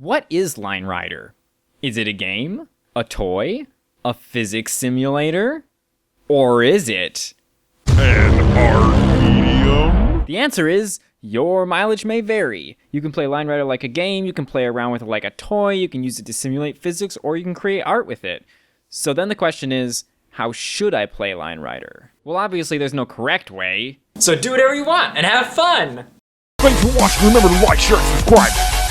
What is Line Rider? Is it a game? A toy? A physics simulator? Or is it An art medium? The answer is, your mileage may vary. You can play Line Rider like a game, you can play around with it like a toy, you can use it to simulate physics, or you can create art with it. So then the question is, how should I play Line Rider? Well, obviously there's no correct way. So do whatever you want and have fun! Thanks for watching. Remember to like, share, and subscribe.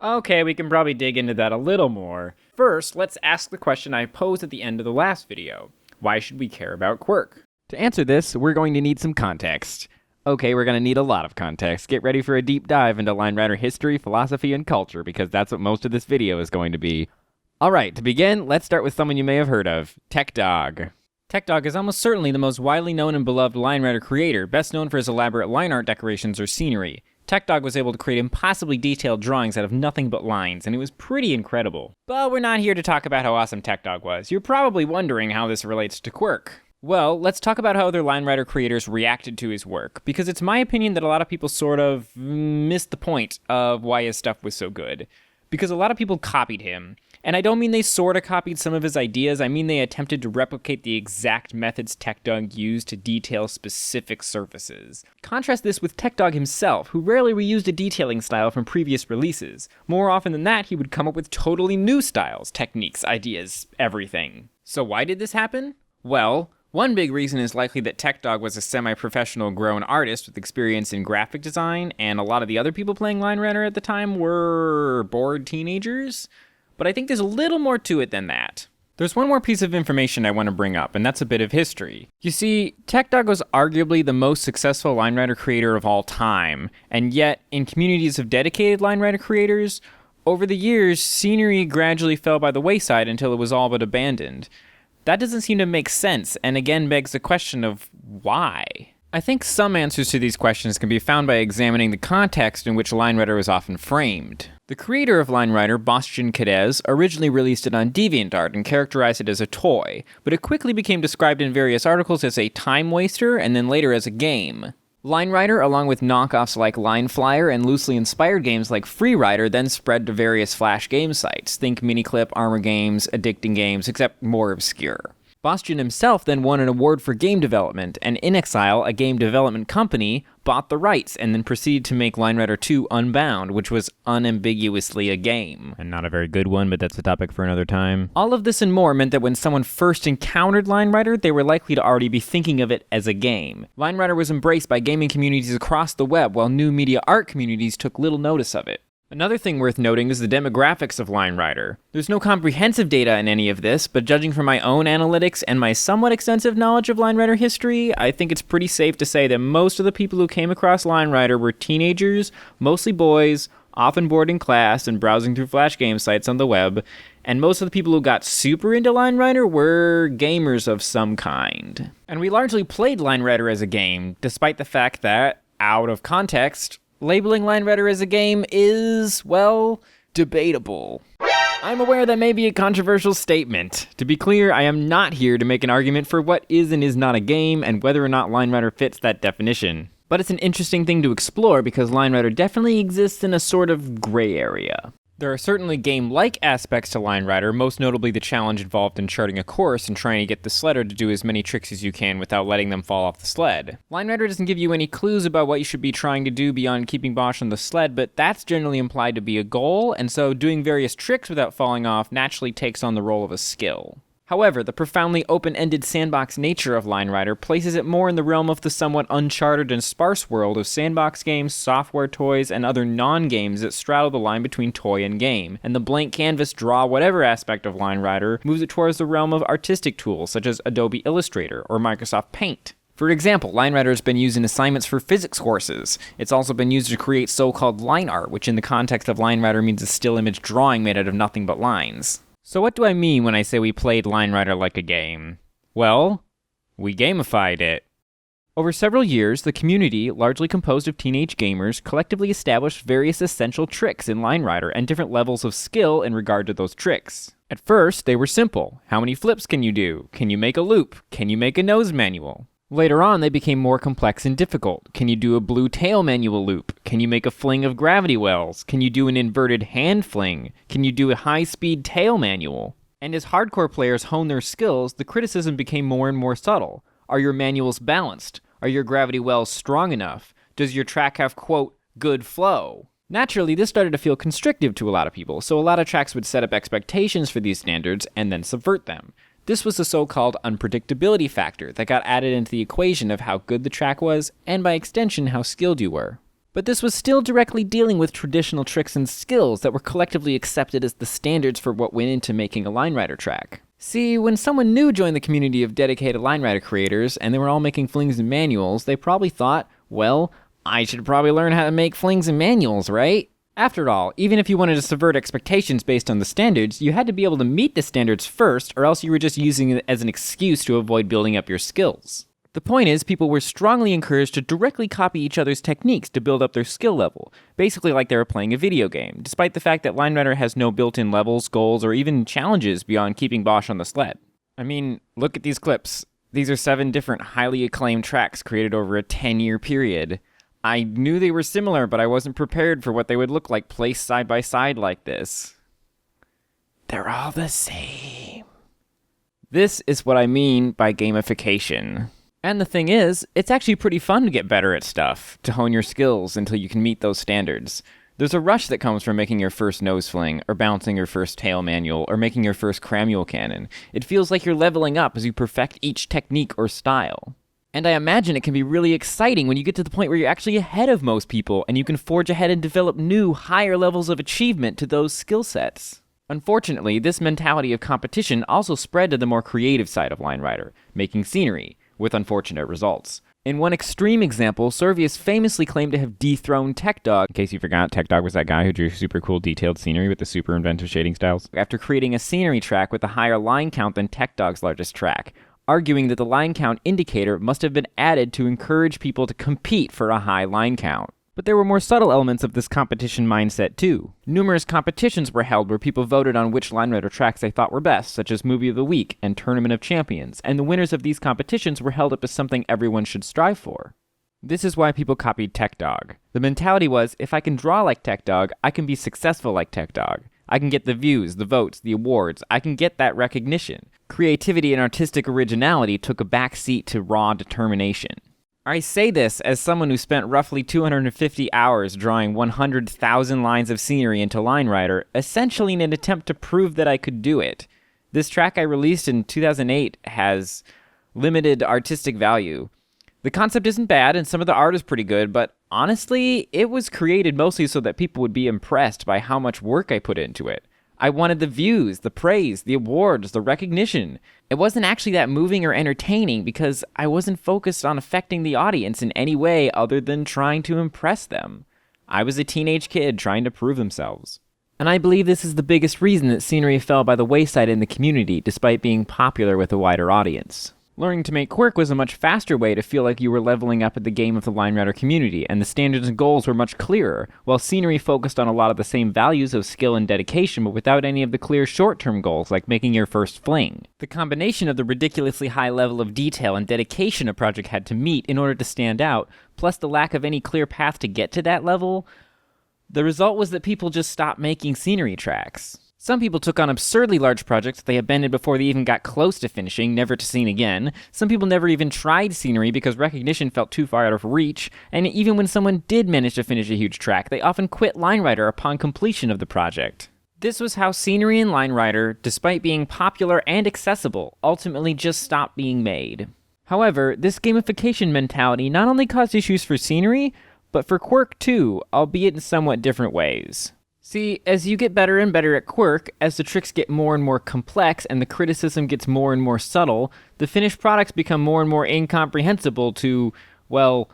Okay, we can probably dig into that a little more. First, let's ask the question I posed at the end of the last video. Why should we care about Quirk? To answer this, we're going to need some context. Okay, we're going to need a lot of context. Get ready for a deep dive into Line Rider history, philosophy, and culture, because that's what most of this video is going to be. Alright, to begin, let's start with someone you may have heard of, TechDog. TechDog is almost certainly the most widely known and beloved Line Rider creator, best known for his elaborate line art decorations or scenery. TechDog was able to create impossibly detailed drawings out of nothing but lines, and it was pretty incredible. But we're not here to talk about how awesome TechDog was. You're probably wondering how this relates to Quirk. Well, let's talk about how other Line Rider creators reacted to his work, because it's my opinion that a lot of people sort of missed the point of why his stuff was so good. Because a lot of people copied him. And I don't mean they sort of copied some of his ideas, I mean they attempted to replicate the exact methods TechDog used to detail specific surfaces. Contrast this with TechDog himself, who rarely reused a detailing style from previous releases. More often than that, he would come up with totally new styles, techniques, ideas, everything. So why did this happen? Well, one big reason is likely that TechDog was a semi-professional grown artist with experience in graphic design, and a lot of the other people playing Line Rider at the time were bored teenagers. But I think there's a little more to it than that. There's one more piece of information I want to bring up, and that's a bit of history. You see, TechDog was arguably the most successful Line Rider creator of all time, and yet, in communities of dedicated Line Rider creators, over the years, scenery gradually fell by the wayside until it was all but abandoned. That doesn't seem to make sense, and again begs the question of why? I think some answers to these questions can be found by examining the context in which Line Rider was often framed. The creator of Line Rider, Bastian Cadez, originally released it on DeviantArt and characterized it as a toy, but it quickly became described in various articles as a time waster and then later as a game. Line Rider, along with knockoffs like Line Flyer and loosely inspired games like Free Rider, then spread to various Flash game sites. Think Miniclip, Armor Games, Addicting Games, except more obscure. Bastian himself then won an award for game development, and inXile, a game development company, bought the rights and then proceeded to make Line Rider 2 Unbound, which was unambiguously a game. And not a very good one, but that's a topic for another time. All of this and more meant that when someone first encountered Line Rider, they were likely to already be thinking of it as a game. Line Rider was embraced by gaming communities across the web, while new media art communities took little notice of it. Another thing worth noting is the demographics of Line Rider. There's no comprehensive data in any of this, but judging from my own analytics and my somewhat extensive knowledge of Line Rider history, I think it's pretty safe to say that most of the people who came across Line Rider were teenagers, mostly boys, often bored in class and browsing through Flash game sites on the web, and most of the people who got super into Line Rider were gamers of some kind. And we largely played Line Rider as a game, despite the fact that, out of context, labeling Line Rider as a game is, well, debatable. I'm aware that may be a controversial statement. To be clear, I am not here to make an argument for what is and is not a game and whether or not Line Rider fits that definition. But it's an interesting thing to explore because Line Rider definitely exists in a sort of gray area. There are certainly game-like aspects to Line Rider, most notably the challenge involved in charting a course and trying to get the sledder to do as many tricks as you can without letting them fall off the sled. Line Rider doesn't give you any clues about what you should be trying to do beyond keeping Bosch on the sled, but that's generally implied to be a goal, and so doing various tricks without falling off naturally takes on the role of a skill. However, the profoundly open-ended sandbox nature of Line Rider places it more in the realm of the somewhat uncharted and sparse world of sandbox games, software toys, and other non-games that straddle the line between toy and game, and the blank canvas draw whatever aspect of Line Rider moves it towards the realm of artistic tools such as Adobe Illustrator or Microsoft Paint. For example, Line Rider has been used in assignments for physics courses. It's also been used to create so-called line art, which in the context of Line Rider means a still image drawing made out of nothing but lines. So what do I mean when I say we played Line Rider like a game? Well, we gamified it. Over several years, the community, largely composed of teenage gamers, collectively established various essential tricks in Line Rider and different levels of skill in regard to those tricks. At first, they were simple. How many flips can you do? Can you make a loop? Can you make a nose manual? Later on, they became more complex and difficult. Can you do a blue tail manual loop? Can you make a fling of gravity wells? Can you do an inverted hand fling? Can you do a high-speed tail manual? And as hardcore players honed their skills, the criticism became more and more subtle. Are your manuals balanced? Are your gravity wells strong enough? Does your track have, quote, good flow? Naturally, this started to feel constrictive to a lot of people, so a lot of tracks would set up expectations for these standards and then subvert them. This was the so-called unpredictability factor that got added into the equation of how good the track was, and by extension, how skilled you were. But this was still directly dealing with traditional tricks and skills that were collectively accepted as the standards for what went into making a Line Rider track. See, when someone new joined the community of dedicated Line Rider creators, and they were all making flings and manuals, they probably thought, well, I should probably learn how to make flings and manuals, right? After all, even if you wanted to subvert expectations based on the standards, you had to be able to meet the standards first, or else you were just using it as an excuse to avoid building up your skills. The point is, people were strongly encouraged to directly copy each other's techniques to build up their skill level, basically like they were playing a video game, despite the fact that Line Rider has no built-in levels, goals, or even challenges beyond keeping Bosch on the sled. I mean, look at these clips. These are 7 different highly acclaimed tracks created over a 10-year period. I knew they were similar, but I wasn't prepared for what they would look like placed side by side like this. They're all the same. This is what I mean by gamification. And the thing is, it's actually pretty fun to get better at stuff, to hone your skills until you can meet those standards. There's a rush that comes from making your first nose fling, or balancing your first tail manual, or making your first cramule cannon. It feels like you're leveling up as you perfect each technique or style. And I imagine it can be really exciting when you get to the point where you're actually ahead of most people, and you can forge ahead and develop new, higher levels of achievement to those skill sets. Unfortunately, this mentality of competition also spread to the more creative side of Line Rider, making scenery, with unfortunate results. In one extreme example, Survios famously claimed to have dethroned TechDog. In case you forgot, TechDog was that guy who drew super cool detailed scenery with the super inventive shading styles. After creating a scenery track with a higher line count than TechDog's largest track, arguing that the line count indicator must have been added to encourage people to compete for a high line count. But there were more subtle elements of this competition mindset too. Numerous competitions were held where people voted on which Line Rider tracks they thought were best, such as Movie of the Week and Tournament of Champions, and the winners of these competitions were held up as something everyone should strive for. This is why people copied TechDog. The mentality was, if I can draw like TechDog, I can be successful like TechDog. I can get the views, the votes, the awards. I can get that recognition. Creativity and artistic originality took a backseat to raw determination. I say this as someone who spent roughly 250 hours drawing 100,000 lines of scenery into Line Rider, essentially in an attempt to prove that I could do it. This track I released in 2008 has limited artistic value. The concept isn't bad, and some of the art is pretty good, but honestly, it was created mostly so that people would be impressed by how much work I put into it. I wanted the views, the praise, the awards, the recognition. It wasn't actually that moving or entertaining because I wasn't focused on affecting the audience in any way other than trying to impress them. I was a teenage kid trying to prove themselves. And I believe this is the biggest reason that scenery fell by the wayside in the community despite being popular with a wider audience. Learning to make quirk was a much faster way to feel like you were leveling up at the game of the Line Rider community, and the standards and goals were much clearer, while scenery focused on a lot of the same values of skill and dedication, but without any of the clear short-term goals like making your first fling. The combination of the ridiculously high level of detail and dedication a project had to meet in order to stand out, plus the lack of any clear path to get to that level, the result was that people just stopped making scenery tracks. Some people took on absurdly large projects they abandoned before they even got close to finishing, never to seen again. Some people never even tried scenery because recognition felt too far out of reach, and even when someone did manage to finish a huge track, they often quit Line Rider upon completion of the project. This was how scenery in Line Rider, despite being popular and accessible, ultimately just stopped being made. However, this gamification mentality not only caused issues for scenery, but for quirk too, albeit in somewhat different ways. See, as you get better and better at quirk, as the tricks get more and more complex and the criticism gets more and more subtle, the finished products become more and more incomprehensible to, well,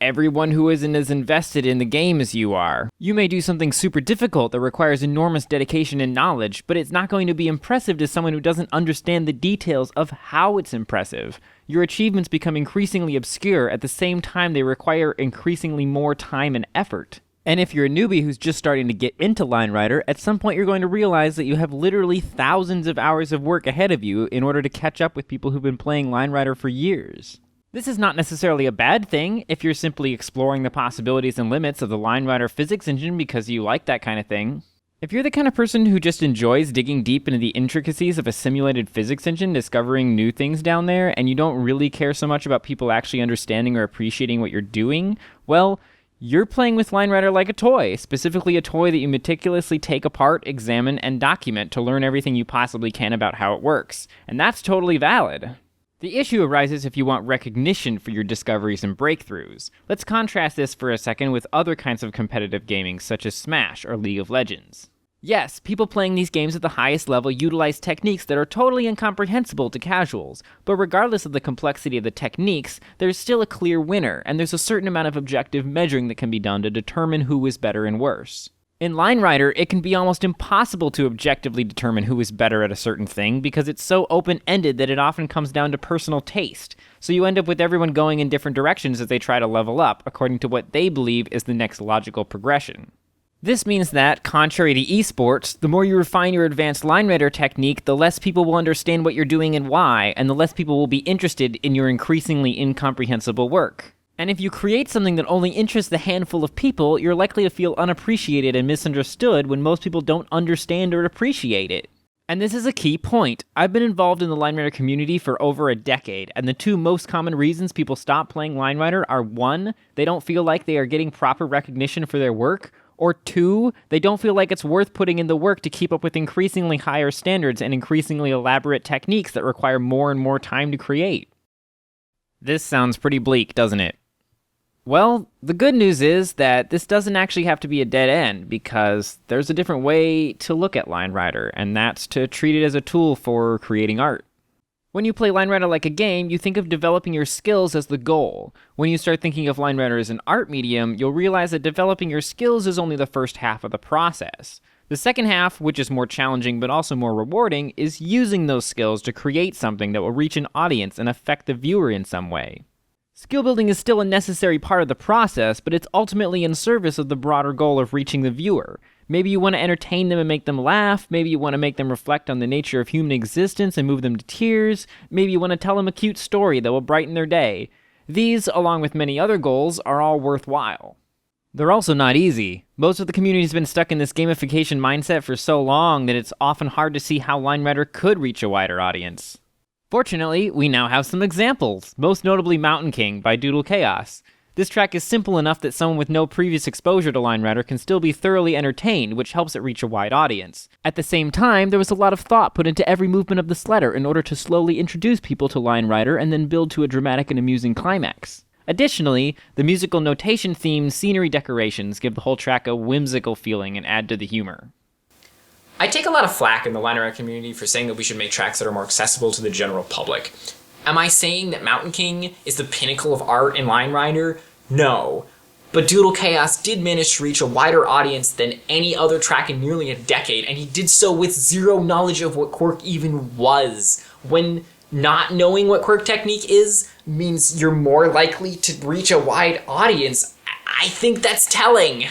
everyone who isn't as invested in the game as you are. You may do something super difficult that requires enormous dedication and knowledge, but it's not going to be impressive to someone who doesn't understand the details of how it's impressive. Your achievements become increasingly obscure at the same time they require increasingly more time and effort. And if you're a newbie who's just starting to get into Line Rider, at some point you're going to realize that you have literally thousands of hours of work ahead of you in order to catch up with people who've been playing Line Rider for years. This is not necessarily a bad thing if you're simply exploring the possibilities and limits of the LineRider physics engine because you like that kind of thing. If you're the kind of person who just enjoys digging deep into the intricacies of a simulated physics engine, discovering new things down there, and you don't really care so much about people actually understanding or appreciating what you're doing, well, you're playing with LineRider like a toy, specifically a toy that you meticulously take apart, examine, and document to learn everything you possibly can about how it works. And that's totally valid. The issue arises if you want recognition for your discoveries and breakthroughs. Let's contrast this for a second with other kinds of competitive gaming, such as Smash or League of Legends. Yes, people playing these games at the highest level utilize techniques that are totally incomprehensible to casuals, but regardless of the complexity of the techniques, there's still a clear winner, and there's a certain amount of objective measuring that can be done to determine who is better and worse. In LineRider, it can be almost impossible to objectively determine who is better at a certain thing because it's so open-ended that it often comes down to personal taste. So you end up with everyone going in different directions as they try to level up, according to what they believe is the next logical progression. This means that, contrary to esports, the more you refine your advanced LineRider technique, the less people will understand what you're doing and why, and the less people will be interested in your increasingly incomprehensible work. And if you create something that only interests the handful of people, you're likely to feel unappreciated and misunderstood when most people don't understand or appreciate it. And this is a key point. I've been involved in the LineRider community for over a decade, and the two most common reasons people stop playing LineRider are 1, they don't feel like they are getting proper recognition for their work, or 2, they don't feel like it's worth putting in the work to keep up with increasingly higher standards and increasingly elaborate techniques that require more and more time to create. This sounds pretty bleak, doesn't it? Well, the good news is that this doesn't actually have to be a dead end, because there's a different way to look at LineRider, and that's to treat it as a tool for creating art. When you play LineRider like a game, you think of developing your skills as the goal. When you start thinking of LineRider as an art medium, you'll realize that developing your skills is only the first half of the process. The second half, which is more challenging but also more rewarding, is using those skills to create something that will reach an audience and affect the viewer in some way. Skill building is still a necessary part of the process, but it's ultimately in service of the broader goal of reaching the viewer. Maybe you want to entertain them and make them laugh, maybe you want to make them reflect on the nature of human existence and move them to tears, maybe you want to tell them a cute story that will brighten their day. These, along with many other goals, are all worthwhile. They're also not easy. Most of the community has been stuck in this gamification mindset for so long that it's often hard to see how LineRider could reach a wider audience. Fortunately, we now have some examples, most notably Mountain King by Doodle Chaos. This track is simple enough that someone with no previous exposure to LineRider can still be thoroughly entertained, which helps it reach a wide audience. At the same time, there was a lot of thought put into every movement of the sledder in order to slowly introduce people to LineRider and then build to a dramatic and amusing climax. Additionally, the musical notation-themed scenery decorations give the whole track a whimsical feeling and add to the humor. I take a lot of flack in the LineRider community for saying that we should make tracks that are more accessible to the general public. Am I saying that Mountain King is the pinnacle of art in LineRider? No. But Doodle Chaos did manage to reach a wider audience than any other track in nearly a decade, and he did so with zero knowledge of what Quirk even was. When not knowing what Quirk technique is means you're more likely to reach a wide audience, I think that's telling.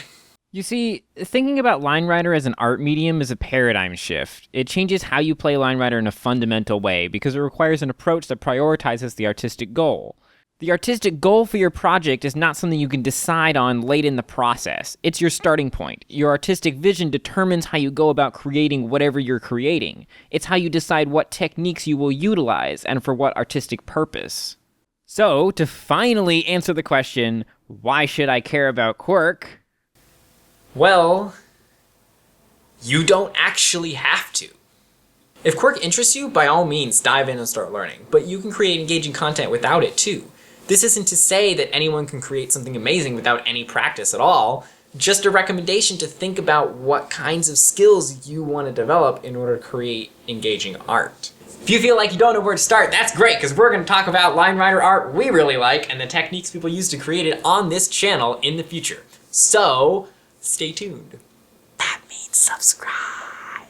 You see, thinking about LineRider as an art medium is a paradigm shift. It changes how you play LineRider in a fundamental way because it requires an approach that prioritizes the artistic goal. The artistic goal for your project is not something you can decide on late in the process. It's your starting point. Your artistic vision determines how you go about creating whatever you're creating. It's how you decide what techniques you will utilize and for what artistic purpose. So, to finally answer the question, why should I care about Quirk? Well, you don't actually have to. If Quirk interests you, by all means dive in and start learning, but you can create engaging content without it too. This isn't to say that anyone can create something amazing without any practice at all, just a recommendation to think about what kinds of skills you want to develop in order to create engaging art. If you feel like you don't know where to start, that's great, because we're going to talk about LineRider art we really like and the techniques people use to create it on this channel in the future. So, stay tuned. That means subscribe.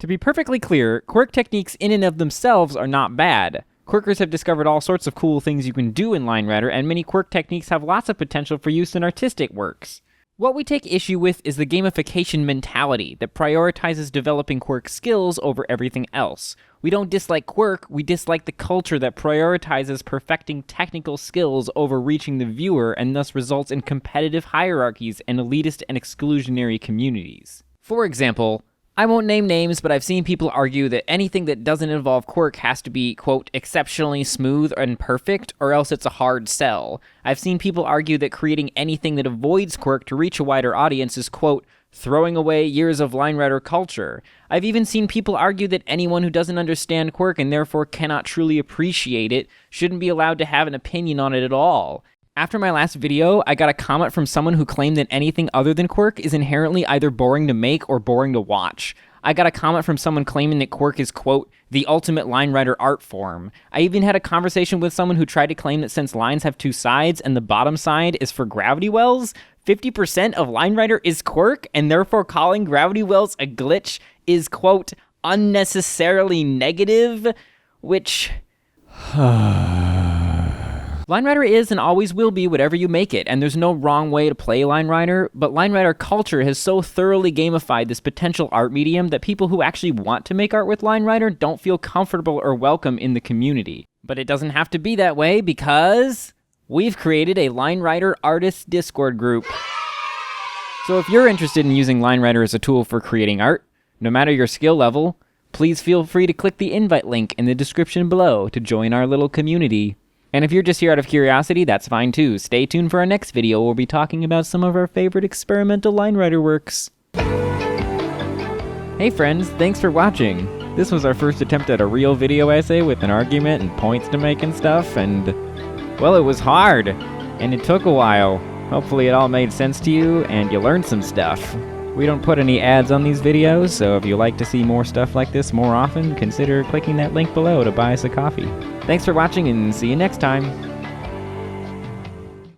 To be perfectly clear, Quirk techniques in and of themselves are not bad. Quirkers have discovered all sorts of cool things you can do in LineRider, and many Quirk techniques have lots of potential for use in artistic works. What we take issue with is the gamification mentality that prioritizes developing quirk skills over everything else. We don't dislike quirk, we dislike the culture that prioritizes perfecting technical skills over reaching the viewer and thus results in competitive hierarchies and elitist and exclusionary communities. For example, I won't name names, but I've seen people argue that anything that doesn't involve quirk has to be, quote, exceptionally smooth and perfect, or else it's a hard sell. I've seen people argue that creating anything that avoids quirk to reach a wider audience is, quote, throwing away years of line rider culture. I've even seen people argue that anyone who doesn't understand quirk and therefore cannot truly appreciate it shouldn't be allowed to have an opinion on it at all. After my last video, I got a comment from someone who claimed that anything other than quirk is inherently either boring to make or boring to watch. I got a comment from someone claiming that quirk is, quote, the ultimate line rider art form. I even had a conversation with someone who tried to claim that since lines have two sides and the bottom side is for gravity wells, 50% of line rider is quirk, and therefore calling gravity wells a glitch is, quote, unnecessarily negative, which... Line Rider is and always will be whatever you make it, and there's no wrong way to play Line Rider, but Line Rider culture has so thoroughly gamified this potential art medium that people who actually want to make art with Line Rider don't feel comfortable or welcome in the community. But it doesn't have to be that way because we've created a Line Rider Artists Discord group. So if you're interested in using Line Rider as a tool for creating art, no matter your skill level, please feel free to click the invite link in the description below to join our little community. And if you're just here out of curiosity, that's fine too. Stay tuned for our next video where we'll be talking about some of our favorite experimental Line Rider works. Hey friends, thanks for watching. This was our first attempt at a real video essay with an argument and points to make and stuff, and... well, it was hard, and it took a while. Hopefully it all made sense to you, and you learned some stuff. We don't put any ads on these videos, so if you like to see more stuff like this more often, consider clicking that link below to buy us a coffee. Thanks for watching, and see you next time!